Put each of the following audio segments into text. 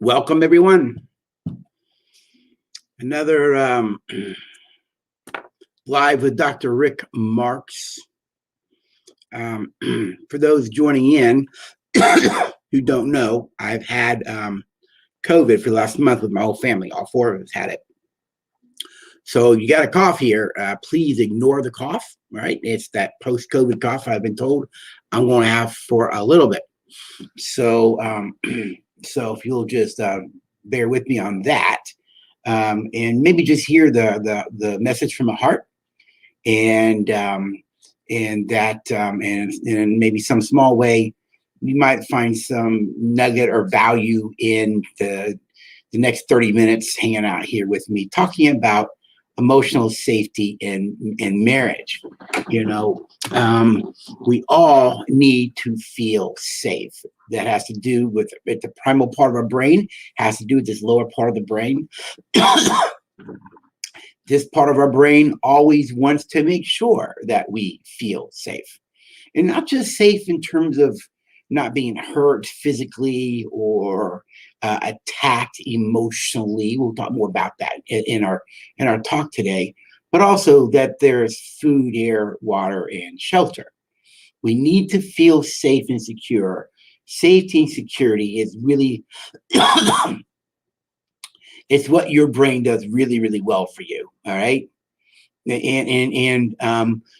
Welcome, everyone. Another live with Dr. Rick Marks. For those joining in who don't know, I've had COVID for the last month with my whole family. All four of us had it. So you got a cough here. Please ignore the cough, right? It's that post-COVID cough I've been told I'm going to have for a little bit. So, so if you'll just bear with me on that, and maybe just hear the message from my heart, and that and maybe some small way you might find some nugget or value in the next 30 minutes hanging out here with me talking about emotional safety in marriage. We all need to feel safe. That has to do with the primal part of our brain, has to do with this lower part of the brain. This part of our brain always wants to make sure that we feel safe, and not just safe in terms of not being hurt physically or attacked emotionally. We'll talk more about that in our talk today, but also that there's food, air, water, and shelter. We need to feel safe and secure. Safety and security is really it's what your brain does really, really well for you. All right.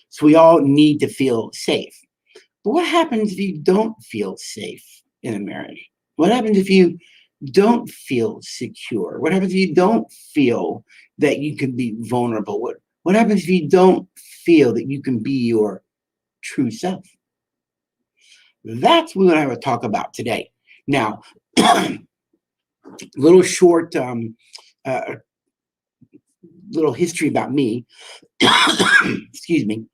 So we all need to feel safe. But what happens if you don't feel safe in a marriage? What happens if you don't feel secure? What happens if you don't feel that you can be vulnerable? What happens if you don't feel that you can be your true self? That's what I want to talk about today. Now, little short, little history about me. Excuse me.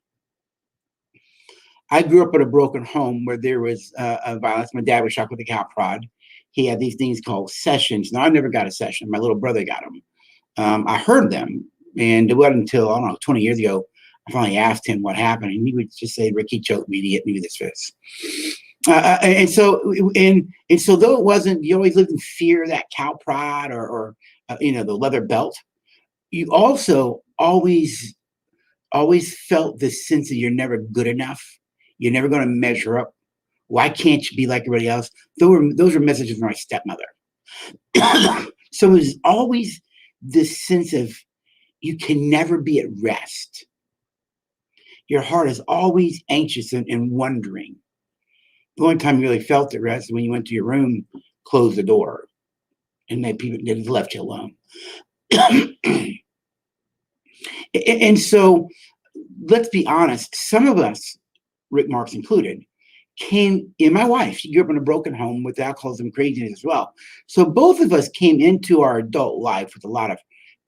I grew up in a broken home where there was violence. My dad was shot with a cow prod. He had these things called sessions. Now, I never got a session. My little brother got them. I heard them, and it wasn't until, I don't know, 20 years ago, I finally asked him what happened, and he would just say, "Ricky choked me to get me this fist." And so though it wasn't, you always lived in fear of that cow prod or the leather belt. You also always felt this sense that you're never good enough. You're never going to measure up. Why can't you be like everybody else? Those were messages from my stepmother. So it was always this sense of you can never be at rest. Your heart is always anxious and wondering. The only time you really felt at rest is when you went to your room, closed the door, and they just left you alone. And so let's be honest, some of us, Rick Marks included, my wife, she grew up in a broken home with alcoholism and craziness as well. So both of us came into our adult life with a lot of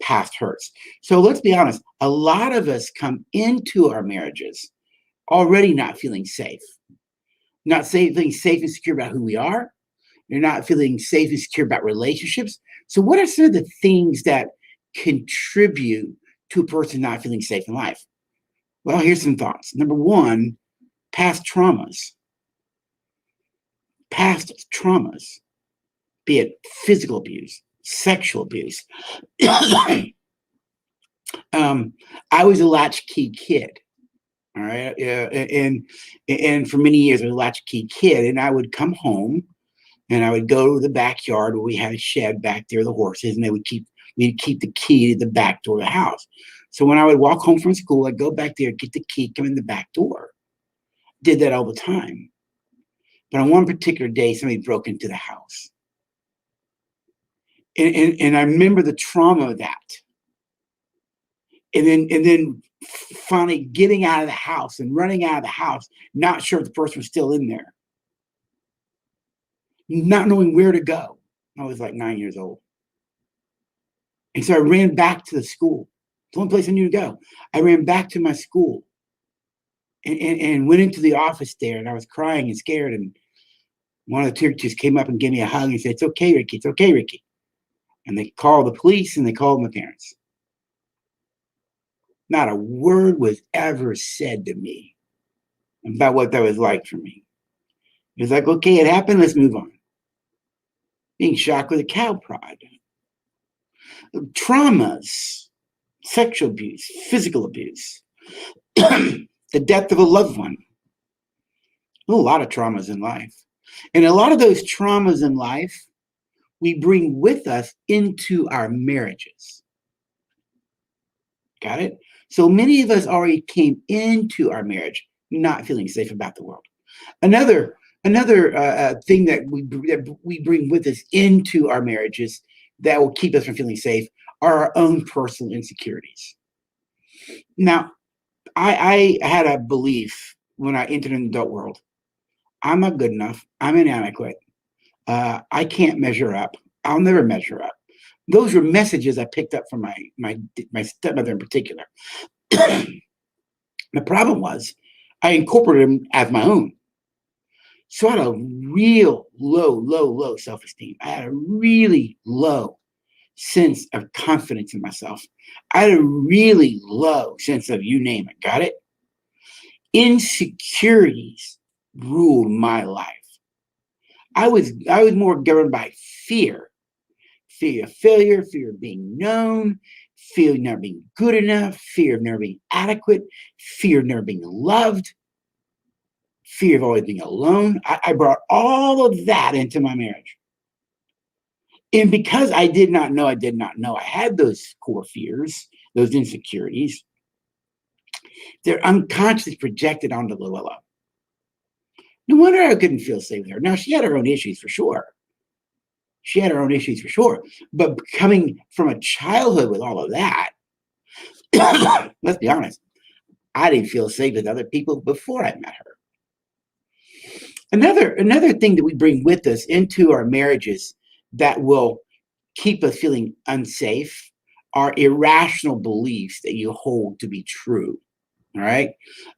past hurts. So let's be honest, a lot of us come into our marriages already not feeling safe, not feeling safe and secure about who we are. You're not feeling safe and secure about relationships. So what are some of the things that contribute to a person not feeling safe in life? Well, here's some thoughts. Number one, past traumas. Past traumas, be it physical abuse, sexual abuse. I was a Latch Key Kid. All right. And for many years, I was a Latch Key Kid. And I would come home and I would go to the backyard where we had a shed back there, the horses, and we'd keep the key to the back door of the house. So when I would walk home from school, I'd go back there, get the key, come in the back door. Did that all the time. But on one particular day, somebody broke into the house. And I remember the trauma of that. And then finally getting out of the house and running out of the house, not sure if the person was still in there. Not knowing where to go. I was like 9 years old. And so I ran back to the school. The only place I knew to go. I ran back to my school and went into the office there, and I was crying and scared. And one of the teachers came up and gave me a hug and said, "It's okay, Ricky. It's okay, Ricky." And they called the police and they called my parents. Not a word was ever said to me about what that was like for me. It was like, okay, it happened. Let's move on. being shocked with a cow prod, traumas, sexual abuse, physical abuse, the death of a loved one. A lot of traumas in life. And a lot of those traumas in life, we bring with us into our marriages. Got it? So many of us already came into our marriage not feeling safe about the world. Another thing that we bring with us into our marriages that will keep us from feeling safe are our own personal insecurities. Now, I had a belief when I entered the adult world. I'm not good enough. I'm inadequate. I can't measure up. I'll never measure up. Those were messages I picked up from my stepmother in particular. The problem was I incorporated them as my own. So I had a real low self-esteem. I had a really low sense of confidence in myself. I had a really low sense of you name it. Got it? Insecurities ruled my life. I was more governed by fear of failure, fear of being known, fear of never being good enough, fear of never being adequate, fear of never being loved, fear of always being alone. I brought all of that into my marriage. And because I did not know I had those core fears, those insecurities, they're unconsciously projected onto Luella. No wonder I couldn't feel safe with her. Now, she had her own issues for sure. But coming from a childhood with all of that, let's be honest, I didn't feel safe with other people before I met her. Another thing that we bring with us into our marriages that will keep us feeling unsafe are irrational beliefs that you hold to be true. All right,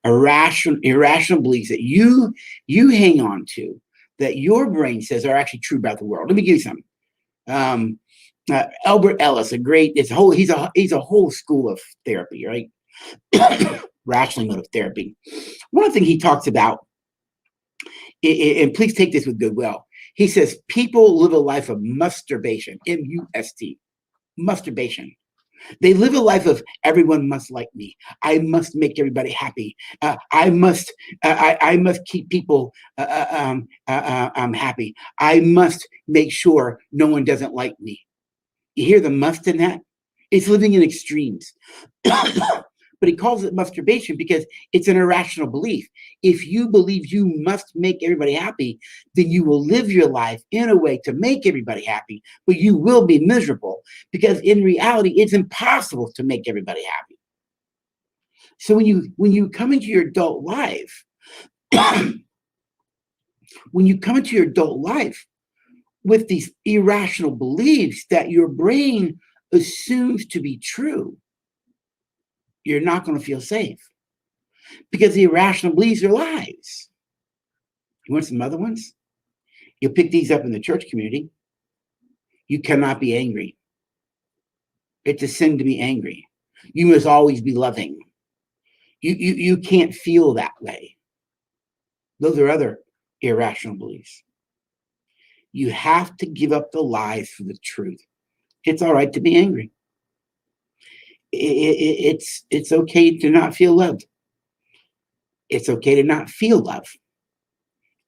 irrational beliefs that you hang on to, that your brain says are actually true about the world. Let me give you some. Albert Ellis, he's a whole school of therapy, right? Rational emotive therapy. One of the things he talks about, and please take this with goodwill. He says people live a life of masturbation, M-U-S-T, masturbation. They live a life of everyone must like me. I must make everybody happy. I must keep people happy. I must make sure no one doesn't like me. You hear the must in that? It's living in extremes. But he calls it masturbation because it's an irrational belief. If you believe you must make everybody happy, then you will live your life in a way to make everybody happy, but you will be miserable because in reality, it's impossible to make everybody happy. So when you come into your adult life, with these irrational beliefs that your brain assumes to be true, you're not going to feel safe because the irrational beliefs are lies. You want some other ones? You'll pick these up in the church community. You cannot be angry. It's a sin to be angry. You must always be loving. You can't feel that way. Those are other irrational beliefs. You have to give up the lies for the truth. It's all right to be angry. It's okay to not feel loved. It's okay to not feel love,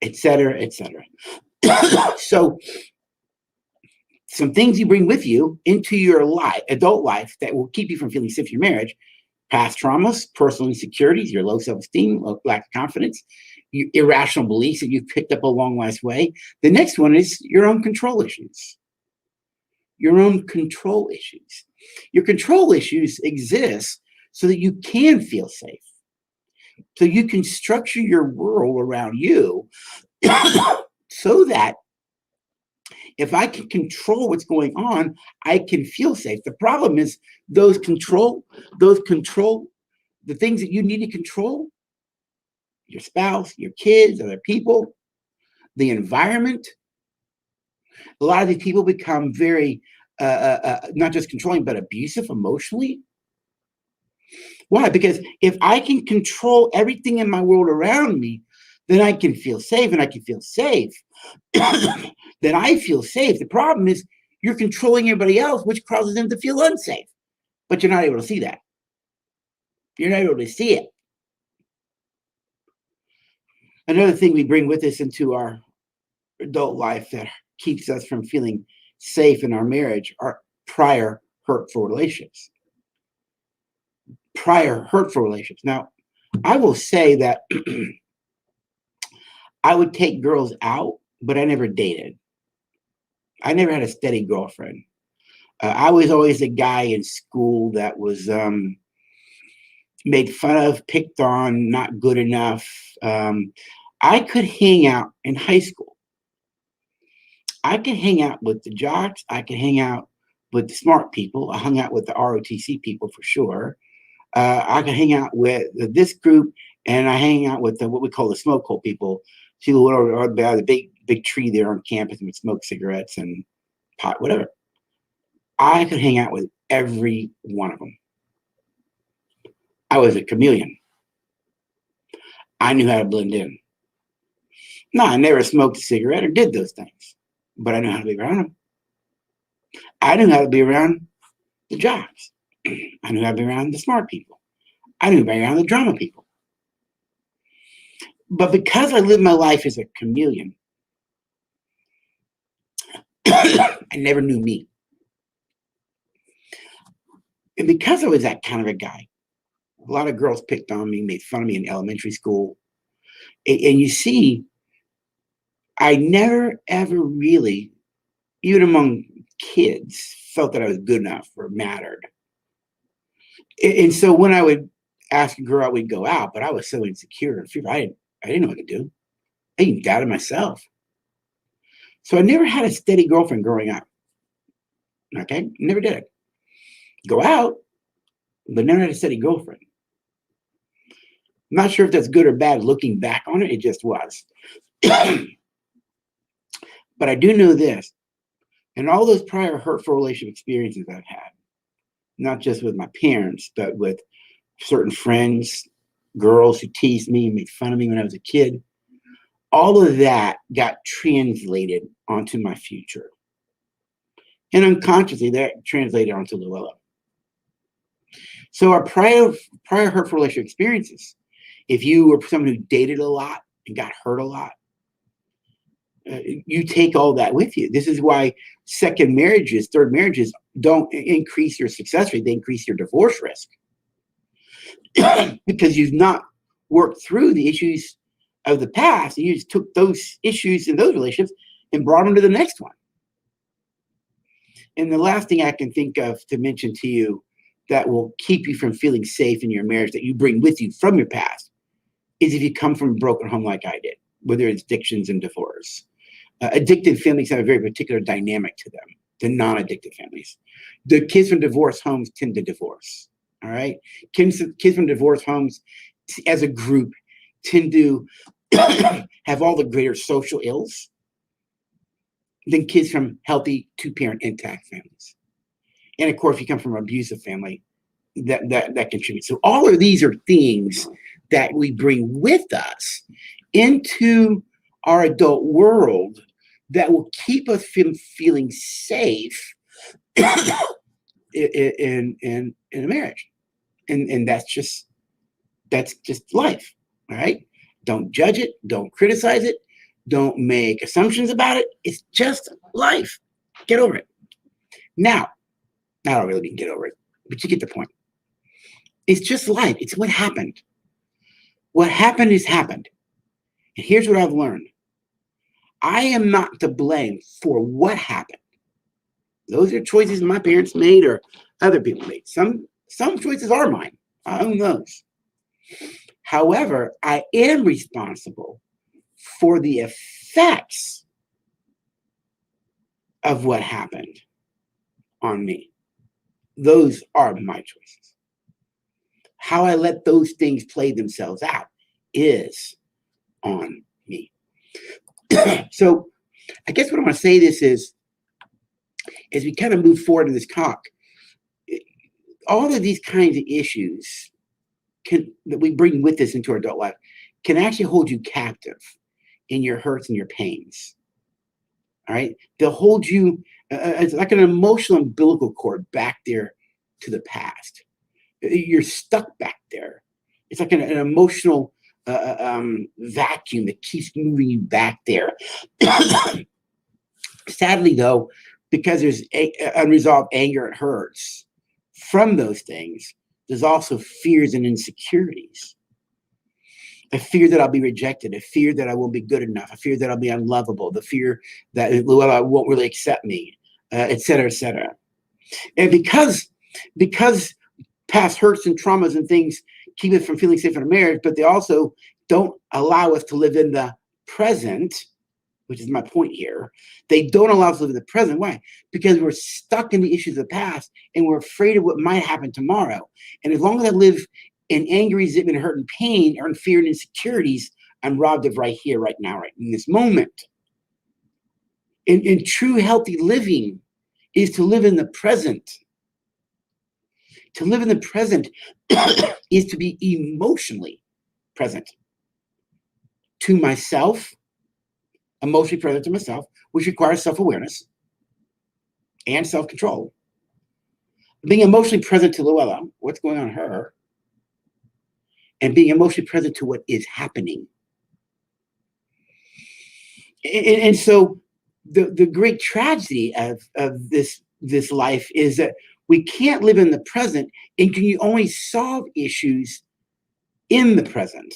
etc., etc. So some things you bring with you into your life, adult life, that will keep you from feeling safe in your marriage: past traumas, personal insecurities, your low self-esteem, lack of confidence, irrational beliefs that you've picked up along life's way. The next one is your own control issues. Your own control issues. Your control issues exist so that you can feel safe. So you can structure your world around you so that if I can control what's going on, I can feel safe. The problem is the things that you need to control, your spouse, your kids, other people, the environment. A lot of these people become very, not just controlling, but abusive emotionally. Why? Because if I can control everything in my world around me, then I can feel safe, and I can feel safe. then I feel safe. The problem is you're controlling everybody else, which causes them to feel unsafe. But you're not able to see that. You're not able to see it. Another thing we bring with us into our adult life that keeps us from feeling safe in our marriage are prior hurtful relationships. Prior hurtful relationships. Now, I will say that I would take girls out, but I never dated. I never had a steady girlfriend. I was always the guy in school that was made fun of, picked on, not good enough. I could hang out in high school. I could hang out with the jocks. I could hang out with the smart people. I hung out with the ROTC people for sure. I could hang out with this group, and I hang out with what we call the smoke hole people. People who are the big tree there on campus and would smoke cigarettes and pot, whatever. I could hang out with every one of them. I was a chameleon. I knew how to blend in. No, I never smoked a cigarette or did those things, but I knew how to be around them. I knew how to be around the jocks. I knew how to be around the smart people. I knew how to be around the drama people. But because I lived my life as a chameleon, I never knew me. And because I was that kind of a guy, a lot of girls picked on me, made fun of me in elementary school. And you see, I never ever really, even among kids, felt that I was good enough or mattered. And so when I would ask a girl out, we'd go out, but I was so insecure and fearful. I didn't know what to do. I even doubted myself. So I never had a steady girlfriend growing up. Okay, never did. Go out, but never had a steady girlfriend. I'm not sure if that's good or bad looking back on it. It just was. But I do know this. And all those prior hurtful relationship experiences I've had, not just with my parents, but with certain friends, girls who teased me and made fun of me when I was a kid, all of that got translated onto my future. And unconsciously, that translated onto Luella. So our prior hurtful relationship experiences, if you were someone who dated a lot and got hurt a lot, you take all that with you. This is why second marriages, third marriages don't increase your success rate. They increase your divorce risk because you've not worked through the issues of the past. And you just took those issues in those relationships and brought them to the next one. And the last thing I can think of to mention to you that will keep you from feeling safe in your marriage that you bring with you from your past is if you come from a broken home like I did, whether it's addictions and divorce. Addicted families have a very particular dynamic to them than non-addicted families. The kids from divorced homes tend to divorce, all right? Kids from divorced homes as a group tend to have all the greater social ills than kids from healthy two-parent intact families. And of course, if you come from an abusive family, that contributes. So all of these are things that we bring with us into our adult world that will keep us feeling safe in a marriage. And that's just life. All right. Don't judge it. Don't criticize it. Don't make assumptions about it. It's just life. Get over it. Now, I don't really mean get over it, but you get the point. It's just life. It's what happened. What happened is happened. And here's what I've learned. I am not to blame for what happened. Those are choices my parents made or other people made. Some choices are mine. I own those. However, I am responsible for the effects of what happened on me. Those are my choices. How I let those things play themselves out is on me. So I guess what I want to say this is, as we kind of move forward in this talk, all of these kinds of issues that we bring with us into our adult life can actually hold you captive in your hurts and your pains. All right. They'll hold you, it's like an emotional umbilical cord back there to the past. You're stuck back there. It's like an emotional vacuum that keeps moving you back there. Sadly, though, because there's unresolved anger and hurts from those things, there's also fears and insecurities. A fear that I'll be rejected, a fear that I won't be good enough, a fear that I'll be unlovable, the fear that Luella won't really accept me, et cetera, et cetera. And because past hurts and traumas and things keep us from feeling safe in a marriage, but they also don't allow us to live in the present, which is my point here. They don't allow us to live in the present. Why? Because we're stuck in the issues of the past and we're afraid of what might happen tomorrow. And as long as I live in anger, resentment, hurt, and pain, or in fear and insecurities, I'm robbed of right here, right now, right in this moment. And true healthy living is to live in the present. To live in the present is to be emotionally present to myself, emotionally present to myself, which requires self-awareness and self-control. Being emotionally present to Luella, what's going on in her, and being emotionally present to what is happening. And so the great tragedy of this life is that we can't live in the present, and can you only solve issues in the present,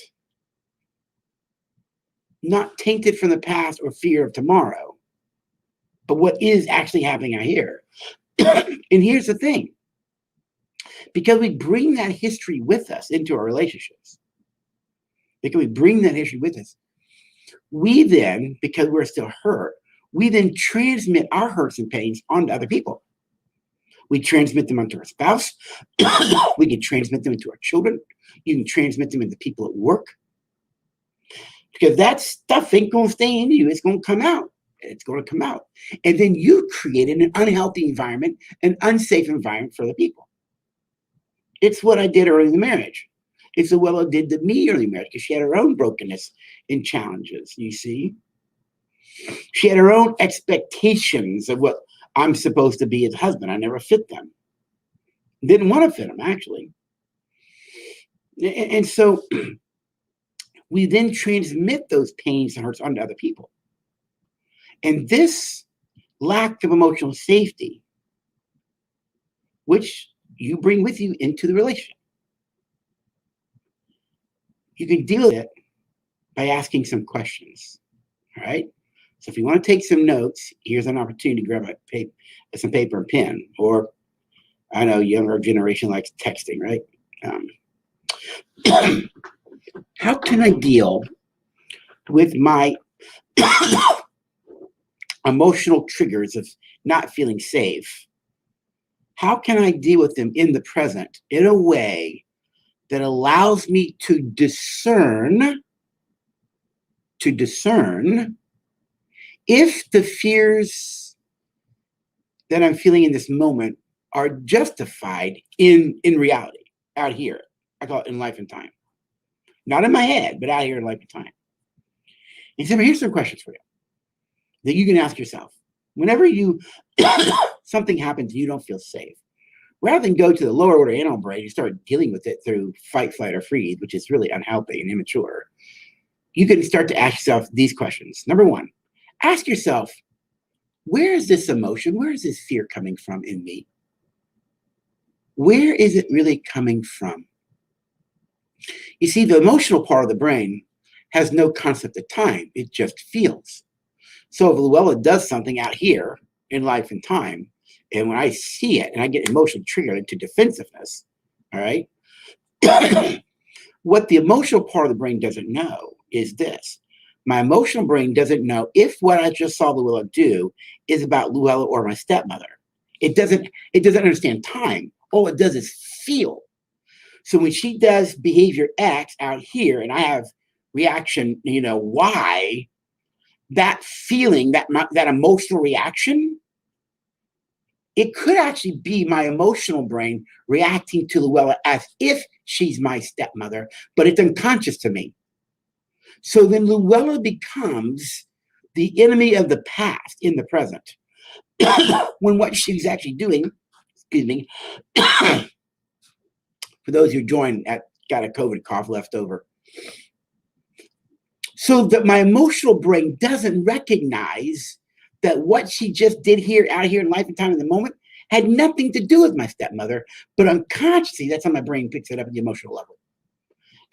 not tainted from the past or fear of tomorrow, but what is actually happening out here. And here's the thing. Because we bring that history with us into our relationships, because we bring that history with us, we then, because we're still hurt, we then transmit our hurts and pains onto other people. We transmit them onto our spouse. We can transmit them into our children. You can transmit them into people at work. Because that stuff ain't going to stay in you. It's going to come out. It's going to come out. And then you created an unhealthy environment, an unsafe environment for the people. It's what I did early in the marriage. It's what Luella did to me early in marriage, because she had her own brokenness and challenges, you see. She had her own expectations of what I'm supposed to be as a husband. I never fit them. Didn't want to fit them, actually. And so we then transmit those pains and hurts onto other people. And this lack of emotional safety, which you bring with you into the relationship, you can deal with it by asking some questions. All right. So if you want to take some notes, here's an opportunity to grab some paper and pen. Or I know younger generation likes texting, right? How can I deal with my emotional triggers of not feeling safe? How can I deal with them in the present in a way that allows me to discern if the fears that I'm feeling in this moment are justified in reality, out here. I call it in life and time. Not in my head, but out here in life and time. And so here's some questions for you that you can ask yourself. Whenever something happens and you don't feel safe, rather than go to the lower order animal brain and start dealing with it through fight, flight, or freeze, which is really unhealthy and immature, you can start to ask yourself these questions. Number one, ask yourself, where is this emotion? Where is this fear coming from in me? Where is it really coming from? You see, the emotional part of the brain has no concept of time. It just feels. So if Luella does something out here in life and time, and when I see it and I get emotionally triggered into defensiveness, all right, what the emotional part of the brain doesn't know is this. My emotional brain doesn't know if what I just saw Luella do is about Luella or my stepmother. It doesn't understand time. All it does is feel. So when she does behavior X out here and I have reaction, Y, that feeling, that emotional reaction, it could actually be my emotional brain reacting to Luella as if she's my stepmother, but it's unconscious to me. So then Luella becomes the enemy of the past in the present. When what she was actually doing, excuse me, for those who joined, got a COVID cough left over. So that my emotional brain doesn't recognize that what she just did here, out here in life and time in the moment, had nothing to do with my stepmother, but unconsciously, that's how my brain picks it up at the emotional level.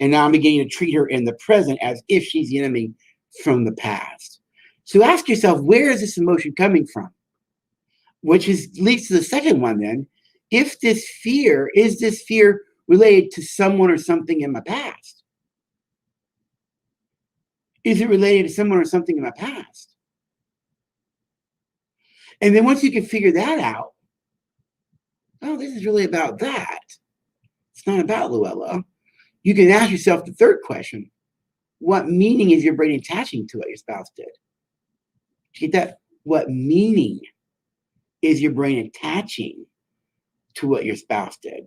And now I'm beginning to treat her in the present as if she's the enemy from the past. So ask yourself, where is this emotion coming from? Which leads to the second one then. If this fear, is this fear related to someone or something in my past? Is it related to someone or something in my past? And then once you can figure that out, oh, this is really about that. It's not about Luella. You can ask yourself the third question. What meaning is your brain attaching to what your spouse did? Did you get that? What meaning is your brain attaching to what your spouse did?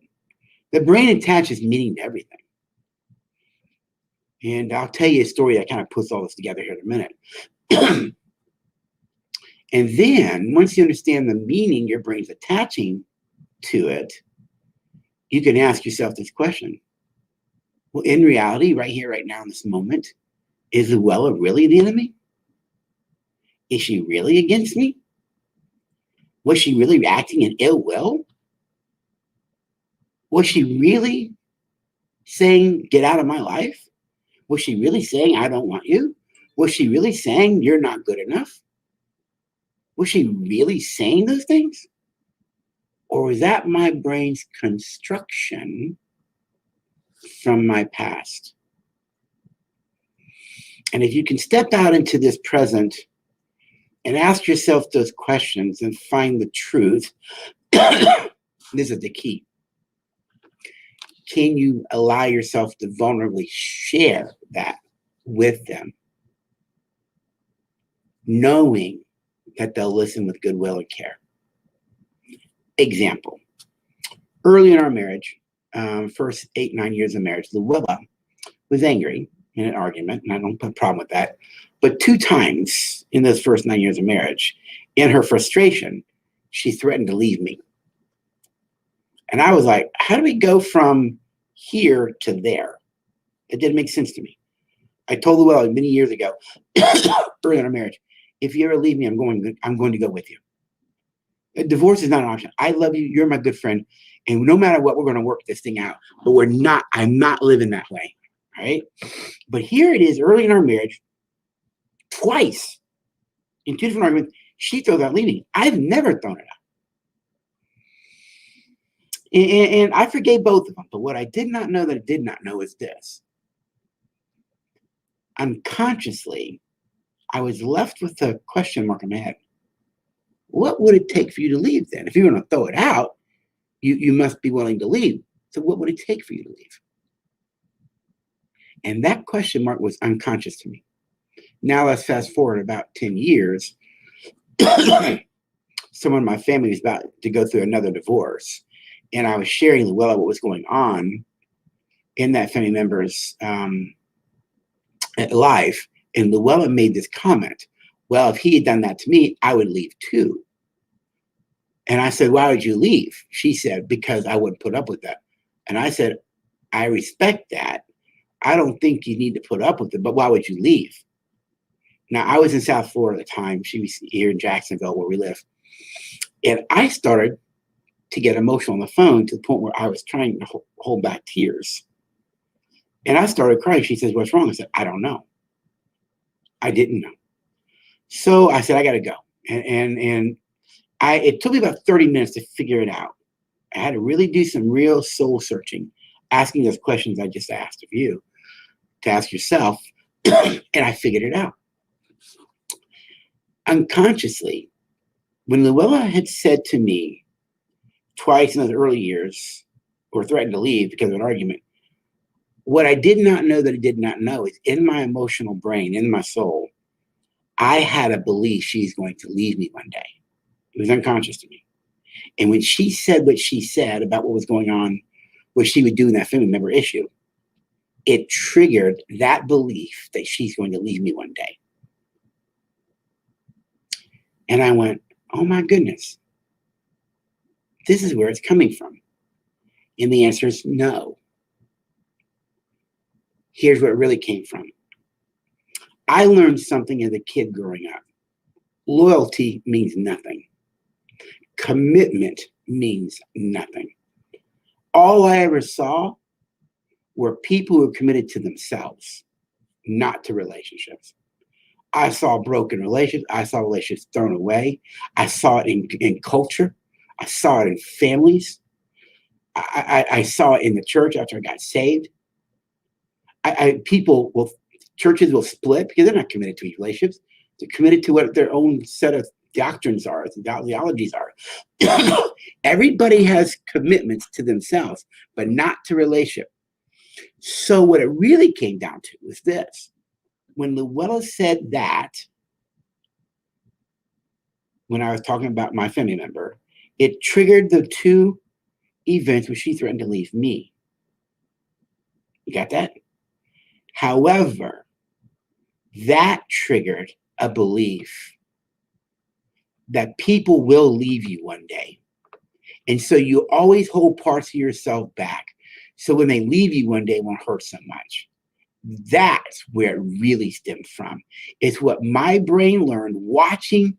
The brain attaches meaning to everything. And I'll tell you a story that kind of puts all this together here in a minute. And then once you understand the meaning your brain's attaching to it, you can ask yourself this question. Well, in reality, right here, right now, in this moment, is Luella really the enemy? Is she really against me? Was she really acting in ill will? Was she really saying, get out of my life? Was she really saying, I don't want you? Was she really saying, you're not good enough? Was she really saying those things? Or was that my brain's construction from my past? And if you can step out into this present and ask yourself those questions and find the truth, this is the key. Can you allow yourself to vulnerably share that with them, knowing that they'll listen with goodwill and care? Example, early in our marriage, first 8-9 years of marriage, Luella was angry in an argument, and I don't have a problem with that. But 2 times in those first 9 years of marriage, in her frustration, she threatened to leave me. And I was like, how do we go from here to there? It didn't make sense to me. I told Luella many years ago, early in our marriage, if you ever leave me, I'm going to go with you. A divorce is not an option. I love you. You're my good friend. And no matter what, we're going to work this thing out. But I'm not living that way. Right? But here it is, early in our marriage, twice, in 2 different arguments, she throws out leaving. I've never thrown it out. And I forgave both of them. But what I did not know that I did not know is this. Unconsciously, I was left with a question mark in my head. What would it take for you to leave then? If you're going to throw it out, you must be willing to leave. So what would it take for you to leave? And that question mark was unconscious to me. Now let's fast forward about 10 years. Someone in my family was about to go through another divorce. And I was sharing Luella what was going on in that family member's life. And Luella made this comment. Well, if he had done that to me, I would leave too. And I said, why would you leave? She said, because I wouldn't put up with that. And I said, I respect that. I don't think you need to put up with it, but why would you leave? Now, I was in South Florida at the time. She was here in Jacksonville, where we live. And I started to get emotional on the phone to the point where I was trying to hold back tears. And I started crying. She says, what's wrong? I said, I don't know. I didn't know. So I said, I got to go. And it took me about 30 minutes to figure it out. I had to really do some real soul searching, asking those questions I just asked of you to ask yourself. And I figured it out. Unconsciously, when Luella had said to me twice in those early years, or threatened to leave because of an argument, what I did not know that I did not know is in my emotional brain, in my soul, I had a belief she's going to leave me one day. It was unconscious to me. And when she said what she said about what was going on, what she would do in that family member issue, it triggered that belief that she's going to leave me one day. And I went, oh my goodness, this is where it's coming from. And the answer is no. Here's where it really came from. I learned something as a kid growing up. Loyalty means nothing. Commitment means nothing. All I ever saw were people who were committed to themselves, not to relationships. I saw broken relationships. I saw relationships thrown away. I saw it in culture. I saw it in families. I saw it in the church after I got saved. Churches will split because they're not committed to relationships. They're committed to what their own set of doctrines are, theologies are. Everybody has commitments to themselves, but not to relationship. So what it really came down to was this. When Luella said that, when I was talking about my family member, it triggered the two events where she threatened to leave me. You got that? However, that triggered a belief that people will leave you one day. And so you always hold parts of yourself back. So when they leave you one day, it won't hurt so much. That's where it really stemmed from. It's what my brain learned watching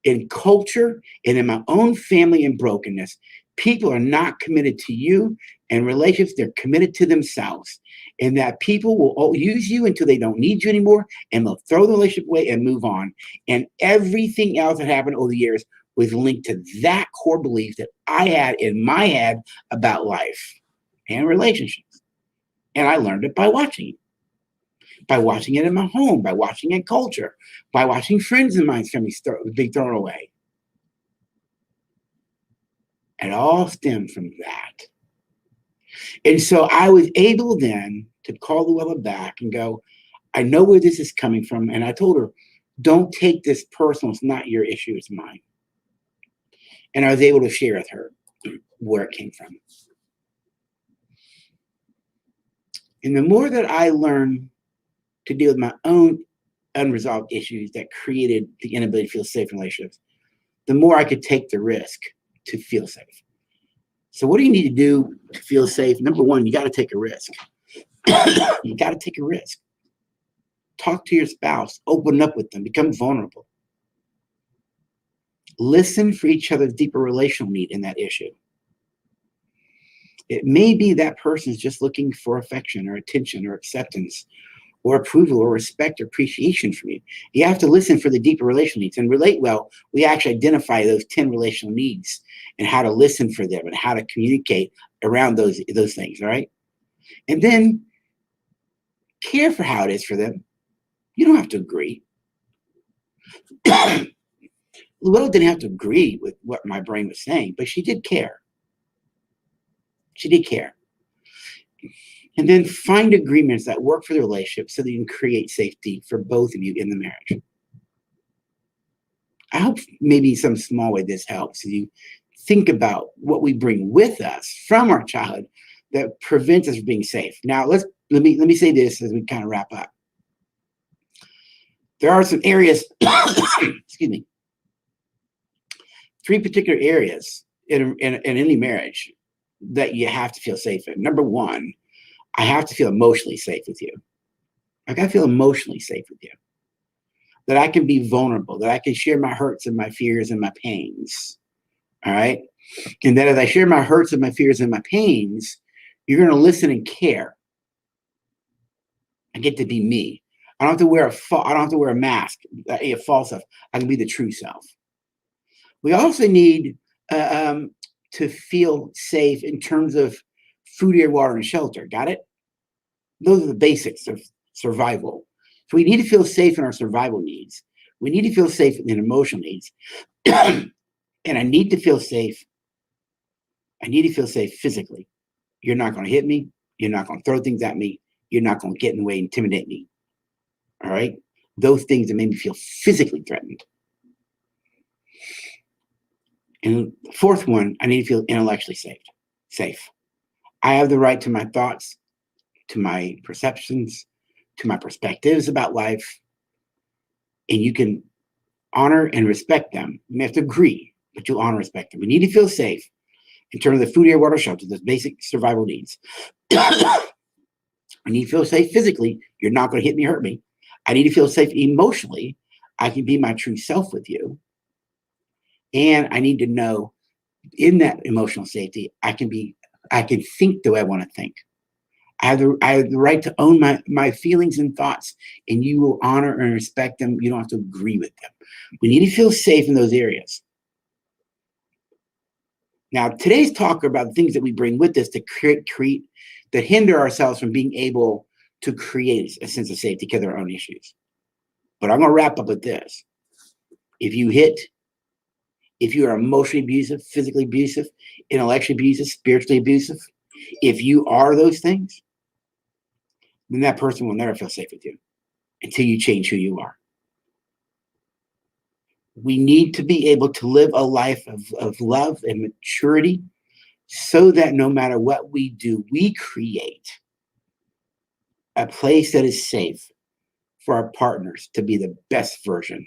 in culture and in my own family and brokenness. People are not committed to you and relationships. They're committed to themselves. And that people will use you until they don't need you anymore. And they'll throw the relationship away and move on. And everything else that happened over the years was linked to that core belief that I had in my head about life and relationships. And I learned it by watching it in my home, by watching in culture, by watching friends of mine being thrown away. It all stemmed from that. And so I was able then to call Luella back and go, I know where this is coming from. And I told her, don't take this personal. It's not your issue, it's mine. And I was able to share with her where it came from. And the more that I learned to deal with my own unresolved issues that created the inability to feel safe in relationships, the more I could take the risk to feel safe. So what do you need to do to feel safe? Number one, you got to take a risk. You got to take a risk. Talk to your spouse, open up with them, become vulnerable. Listen for each other's deeper relational need in that issue. It may be that person's just looking for affection or attention or acceptance or approval or respect or appreciation from you. You have to listen for the deeper relational needs. And Relate Well, we actually identify those 10 relational needs and how to listen for them and how to communicate around those things, all right? And then care for how it is for them. You don't have to agree. Luella didn't have to agree with what my brain was saying, but she did care. She did care. And then find agreements that work for the relationship so that you can create safety for both of you in the marriage. I hope maybe some small way this helps you think about what we bring with us from our childhood that prevents us from being safe. Now, let me say this as we kind of wrap up. There are some areas, excuse me, 3 particular areas in any marriage that you have to feel safe in. Number one, I have to feel emotionally safe with you. I got to feel emotionally safe with you. That I can be vulnerable, that I can share my hurts and my fears and my pains. All right. And that as I share my hurts and my fears and my pains, you're going to listen and care. I get to be me. I don't have to wear a mask, a false self. I can be the true self. We also need to feel safe in terms of food, air, water, and shelter. Got it? Those are the basics of survival. So we need to feel safe in our survival needs. We need to feel safe in emotional needs. And I need to feel safe. I need to feel safe physically. You're not going to hit me. You're not going to throw things at me. You're not going to get in the way, intimidate me. All right? Those things that make me feel physically threatened. And the fourth one, I need to feel intellectually safe. I have the right to my thoughts, to my perceptions, to my perspectives about life. And you can Honor and respect them. You may have to agree, but you'll honor and respect them. We need to feel safe in terms of food, air, water, shelter, those basic survival needs. I need to feel safe physically. You're not going to hit me, hurt me. I need to feel safe emotionally. I can be my true self with you. And I need to know in that emotional safety, I can think the way I want to think. I have the right to own my feelings and thoughts, and you will honor and respect them. You don't have to agree with them. We need to feel safe in those areas. Now, today's talk are about the things that we bring with us to create that hinder ourselves from being able to create a sense of safety because of our own issues. But I'm going to wrap up with this. If you are emotionally abusive, physically abusive, intellectually abusive, spiritually abusive, if you are those things, then that person will never feel safe with you until you change who you are. We need to be able to live a life of love and maturity so that no matter what we do, we create a place that is safe for our partners to be the best version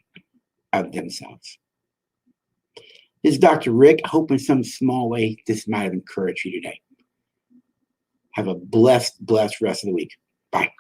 of themselves. This is Dr. Rick. I hope in some small way this might have encouraged you today. Have a blessed rest of the week. Bye.